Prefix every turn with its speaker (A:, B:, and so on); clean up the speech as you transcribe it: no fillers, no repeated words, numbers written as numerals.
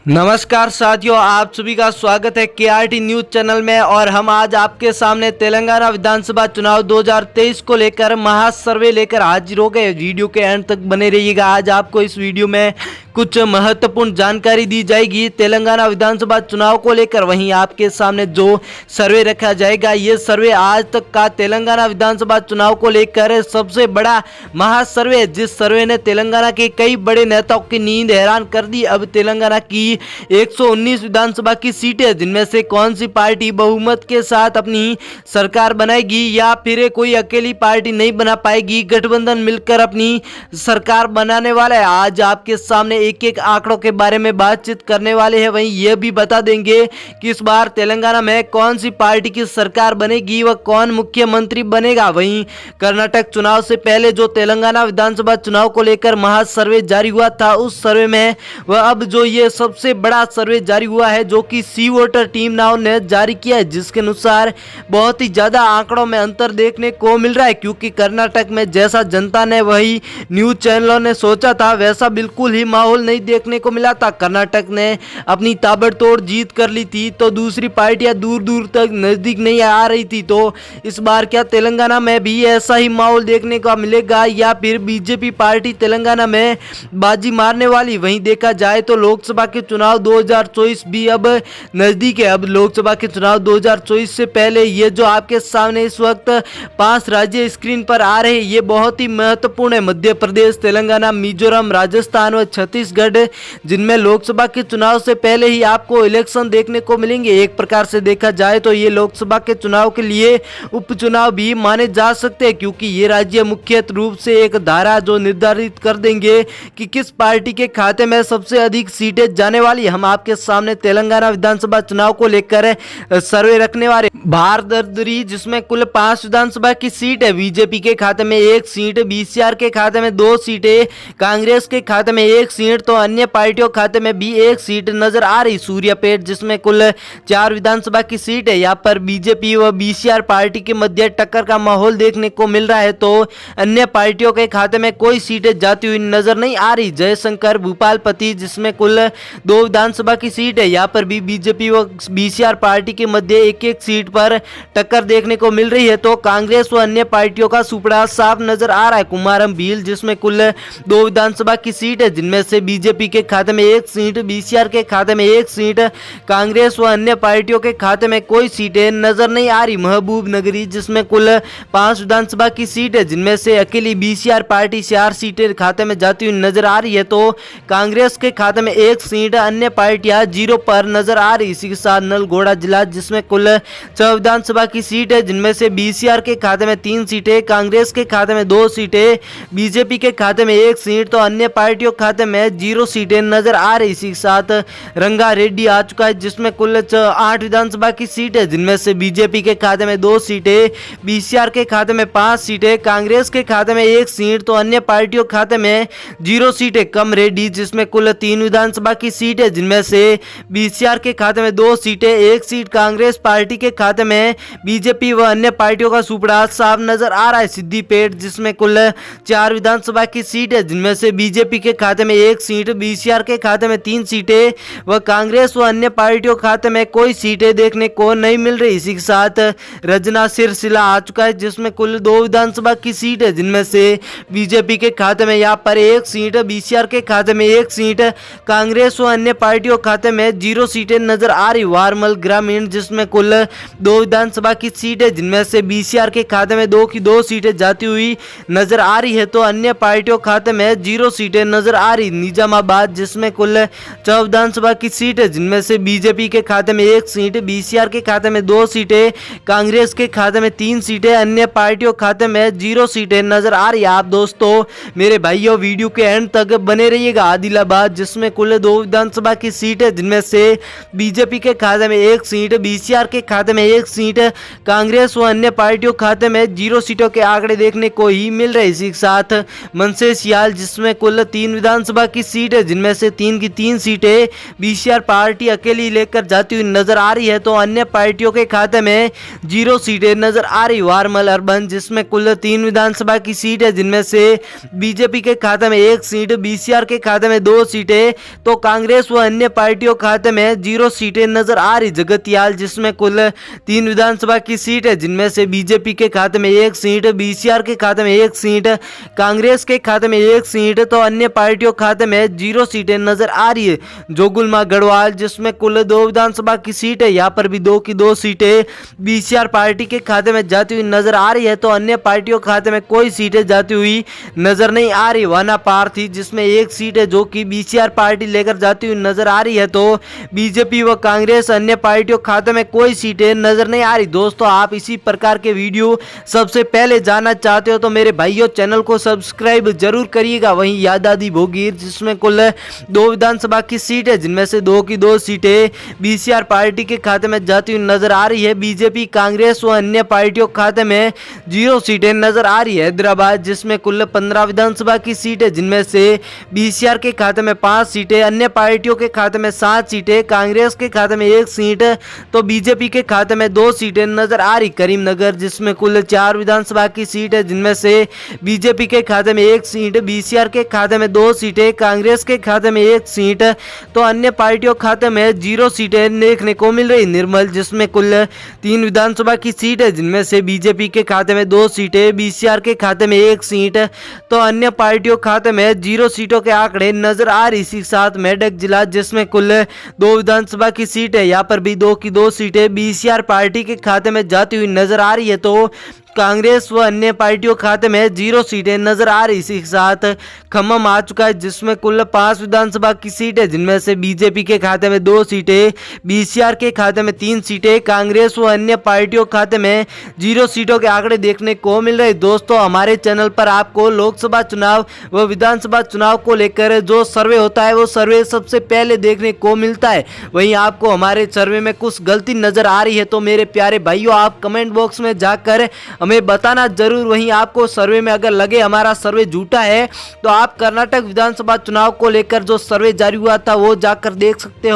A: नमस्कार साथियों, आप सभी का स्वागत है केआरटी न्यूज चैनल में। और हम आज आपके सामने तेलंगाना विधानसभा चुनाव 2023 को लेकर महासर्वे लेकर हाजिर हो गए। वीडियो के एंड तक बने रहिएगा। आज आपको इस वीडियो में कुछ महत्वपूर्ण जानकारी दी जाएगी तेलंगाना विधानसभा चुनाव को लेकर। वहीं आपके सामने जो सर्वे रखा जाएगा, ये सर्वे आज तक का तेलंगाना विधानसभा चुनाव को लेकर सबसे बड़ा महासर्वे है, जिस सर्वे ने तेलंगाना के कई बड़े नेताओं की नींद हैरान कर दी। अब तेलंगाना की 119 विधानसभा की सीटें, जिनमें से कौन सी पार्टी बहुमत के साथ अपनी सरकार बनाएगी या फिर कोई अकेली पार्टी नहीं बना पाएगी, गठबंधन मिलकर अपनी सरकार बनाने वाला है। आज आपके सामने एक एक आंकड़ों के बारे में बातचीत करने वाले हैं। वहीं यह भी बता देंगे कि इस बार तेलंगाना में कौन सी पार्टी की सरकार बनेगी व कौन मुख्यमंत्री बनेगा। वहीं कर्नाटक चुनाव से पहले जो तेलंगाना विधानसभा चुनाव को लेकर महासर्वे जारी हुआ था, उस सर्वे में वह अब जो ये सबसे बड़ा सर्वे जारी हुआ है, जो कि सी वोटर टीम नाउ ने जारी किया है, जिसके अनुसार बहुत ही ज्यादा आंकड़ों में अंतर देखने को मिल रहा है। क्योंकि कर्नाटक में जैसा जनता ने वही न्यूज चैनलों ने सोचा था, वैसा बिल्कुल ही माहौल नहीं देखने को मिला था। कर्नाटक ने अपनी ताबड़तोड़ जीत कर ली थी, तो दूसरी पार्टियां दूर दूर तक नजदीक नहीं आ रही थी। तो इस बार क्या तेलंगाना में भी ऐसा ही माहौल देखने को मिलेगा या फिर बीजेपी पार्टी तेलंगाना में बाजी मारने वाली। वहीं देखा जाए तो लोकसभा के चुनाव 2024 भी अब नजदीक है। अब लोकसभा के चुनाव 2024 से पहले ये जो आपके सामने इस वक्त 5 राज्य स्क्रीन पर आ रहे हैं, ये बहुत ही महत्वपूर्ण है। मध्य प्रदेश, तेलंगाना, मिजोरम, राजस्थान व छत्तीसगढ़, जिनमें लोकसभा के चुनाव से पहले ही आपको इलेक्शन देखने को मिलेंगे। एक प्रकार से देखा जाए तो ये लोकसभा के चुनाव के लिए उपचुनाव भी माने जा सकते हैं, क्योंकि ये राज्य मुख्य रूप से एक धारा जो निर्धारित कर देंगे कि किस पार्टी के खाते में सबसे अधिक सीटें जाने वाली। हम आपके सामने तेलंगाना विधानसभा चुनाव को लेकर सर्वे रखने वाले भारदरी, जिसमें कुल 5 विधानसभा की सीट है। बीजेपी के खाते में 1 सीट, बीसीआर के खाते में 2 सीटें, कांग्रेस के खाते में 1 सीट, तो अन्य पार्टियों खाते में भी 1 सीट नजर आ रही। सूर्यापेट, जिसमें कुल 4 विधानसभा की सीट है, यहाँ पर बीजेपी व बीसीआर पार्टी के मध्य टक्कर का माहौल देखने को मिल रहा है। तो अन्य पार्टियों के खाते में कोई सीटें जाती हुई नजर नहीं आ रही। जयशंकर भूपालपति, जिसमें कुल 2 विधानसभा की सीट है, यहाँ पर भी बीजेपी व बीसीआर पार्टी के मध्य एक एक सीट पर टक्कर देखने को मिल रही है। तो कांग्रेस व अन्य पार्टियों का सुपड़ा साफ नजर आ रहा है। कुमारम भील, जिसमें कुल 2 विधानसभा की सीट है, जिनमें से बीजेपी के खाते में 1 सीट, बीसीआर के खाते में 1 सीट, कांग्रेस व अन्य पार्टियों के खाते में कोई सीटें नजर नहीं आ रही। महबूब नगरी, जिसमें कुल 5 विधानसभा की सीट है, जिनमें से अकेली बीसीआर पार्टी 4 सीटें खाते में जाती हुई नजर आ रही है। तो कांग्रेस के खाते में 1 सीट, अन्य पार्टियां 0 पर नजर आ रही। इसी के साथ नलगोड़ा जिला, जिसमें कुल 6 विधानसभा की सीट है, जिनमें से बीसीआर के खाते में 3 सीटें, कांग्रेस के खाते में 2 सीटें, बीजेपी के खाते में 1 सीट, तो अन्य पार्टियों के खाते में 0 सीटें नजर आ रही। इसी के साथ रंगारेड्डी आ चुका है, जिसमें कुल 8 विधानसभा की सीट है, जिनमें से बीजेपी के खाते में 2 सीटें, बीसीआर के खाते में 5 सीटें, कांग्रेस के खाते में 1 सीट, तो अन्य पार्टियों के खाते में 0 सीटें। कम रेड्डी, जिसमें कुल 3 विधानसभा की सीट है, जिनमें से बीसीआर के खाते में 2 सीटें, 1 सीट कांग्रेस पार्टी के खाते में, बीजेपी व अन्य पार्टियों का सुपड़ा साफ नजर आ रहा है। सिद्दीपेट, जिसमें कुल 4 विधानसभा की सीट है, जिनमें से बीजेपी के खाते में 1 सीट, बीसीआर के खाते में 3 सीटें व कांग्रेस व अन्य पार्टियों के खाते में कोई सीटें देखने को नहीं मिल रही। इसी के साथ रजना सिरसिला आ चुका है, जिसमें कुल 2 विधानसभा की सीट है, जिनमें से बीजेपी के खाते में यहाँ पर 1 सीट, बीसीआर के खाते में 1 सीट, कांग्रेस व अन्य पार्टियों खाते में 0 सीटें नजर आ रही। वारमल ग्रामीण, जिसमें कुल 2 विधानसभा की सीट है, जिनमें से बीसीआर के खाते में 2 की 2 सीटें जाती हुई नजर आ रही है, तो अन्य पार्टियों खाते में 0 सीटें नजर आ रही। निजामाबाद, जिसमें कुल 4 विधानसभा की सीट है, जिनमें से बीजेपी के खाते में 1 सीट, बीसीआर के खाते में 2 सीटें, कांग्रेस के खाते में 3 सीटें, अन्य पार्टियों खाते में 0 सीटें नजर आ रही। आप दोस्तों मेरे भाइयों वीडियो के एंड तक बने रहिएगा। आदिलाबाद, जिसमें कुल 2 विधानसभा की सीट है, जिनमें से बीजेपी के खाते में 1 सीट, बीसीआर के खाते में 1 सीट, कांग्रेस व अन्य पार्टियों खाते में 0 सीटों के आंकड़े देखने को ही मिल रहे। इसी के साथ मनसेशियाल, जिसमें कुल 3 विधानसभा की सीट है, जिनमें से 3 की 3 सीटें बीसीआर पार्टी अकेली लेकर जाती हुई नजर आ रही है, तो अन्य पार्टियों के खाते में 0 सीटें नजर आ रही। वारमल अर्बन जिसमें कुल 3 विधानसभा की सीट है, जिनमें से बीजेपी के खाते में 1 सीट, बीसीआर के खाते में 2 सीटें, तो कांग्रेस व अन्य पार्टियों के खाते में 0 सीटें नजर आ रही। जगतियाल जिसमें कुल 3 विधानसभा की सीट है, जिनमें से बीजेपी के खाते में 1 सीट, बीसीआर के खाते में 1 सीट, कांग्रेस के खाते में 1 सीट, तो अन्य पार्टियों के खाते में 0 सीटें नजर आ रही है। जोगुलमा गढ़वाल जिसमें कुल 2 विधानसभा की सीट है, यहाँ पर भी 2 की 2 सीटें बीसीआर पार्टी के खाते में जाती हुई नजर आ रही है, तो अन्य पार्टियों के खाते में कोई सीटें जाती हुई नजर नहीं आ रही। वाना पार्थी जिसमें 1 सीट है, जो कि बीसीआर पार्टी लेकर जाती हुई नजर आ रही है, तो बीजेपी व कांग्रेस अन्य पार्टियों के खाते में कोई सीटें नजर नहीं आ रही। दोस्तों, आप इसी प्रकार के वीडियो सबसे पहले जानना चाहते हो तो मेरे भाइयों चैनल को सब्सक्राइब जरूर करिएगा। वहीं यादादी भोगीर जिसमें कुल 2 विधानसभा की सीट है, जिनमें से 2 की 2 सीटें बीसीआर पार्टी के खाते में जाती हुई नजर आ रही है, बीजेपी कांग्रेस व अन्य पार्टियों के खाते में 0 सीटें नजर आ रही है। हैदराबाद जिसमें कुल 15 विधानसभा की सीट है, जिनमें से बीसीआर के खाते में 5 सीटें, अन्य पार्टियों के खाते में 7 सीटें, कांग्रेस के खाते में 1 सीट, तो बीजेपी के खाते में 2 सीटें नजर आ रही। करीमनगर जिसमें कुल 4 विधानसभा की सीट है, जिनमें से बीजेपी के खाते में 1 सीट, बीसीआर के खाते में 2 सीटें, कांग्रेस के खाते में 1 सीट, तो अन्य पार्टियों के खाते में 0 सीटें देखने को मिल रही। निर्मल जिसमें कुल 3 विधानसभा की सीट है, जिनमें से बीजेपी के खाते में 2 सीटें, बीसीआर के खाते में 1 सीट, तो अन्य पार्टियों के खाते में 0 सीटों के आंकड़े नजर आ रही। इसी के साथ मेडक जिला जिसमें कुल 2 विधानसभा की सीट है, यहाँ पर भी 2 की 2 सीटें बीसीआर पार्टी के खाते में जाती हुई नजर आ रही है, तो कांग्रेस व अन्य पार्टियों खाते में 0 सीटें नजर आ रही। इसी के साथ खम्मम आ चुका है, जिसमें कुल 5 विधानसभा की सीट है, जिनमें से बीजेपी के खाते में 2 सीटें, बीसीआर के खाते में 3 सीटें, कांग्रेस व अन्य पार्टियों खाते में 0 सीटों के आंकड़े देखने को मिल रहे। दोस्तों, हमारे चैनल पर आपको लोकसभा चुनाव व विधानसभा चुनाव को लेकर जो सर्वे होता है, वो सर्वे सबसे पहले देखने को मिलता है। वहीं आपको हमारे सर्वे में कुछ गलती नजर आ रही है, तो मेरे प्यारे भाइयों, आप कमेंट बॉक्स में जाकर हमें बताना जरूर। वहीं आपको सर्वे में अगर लगे हमारा सर्वे झूठा है, तो आप कर्नाटक विधानसभा चुनाव को लेकर जो सर्वे जारी हुआ था, वो जाकर देख सकते हो।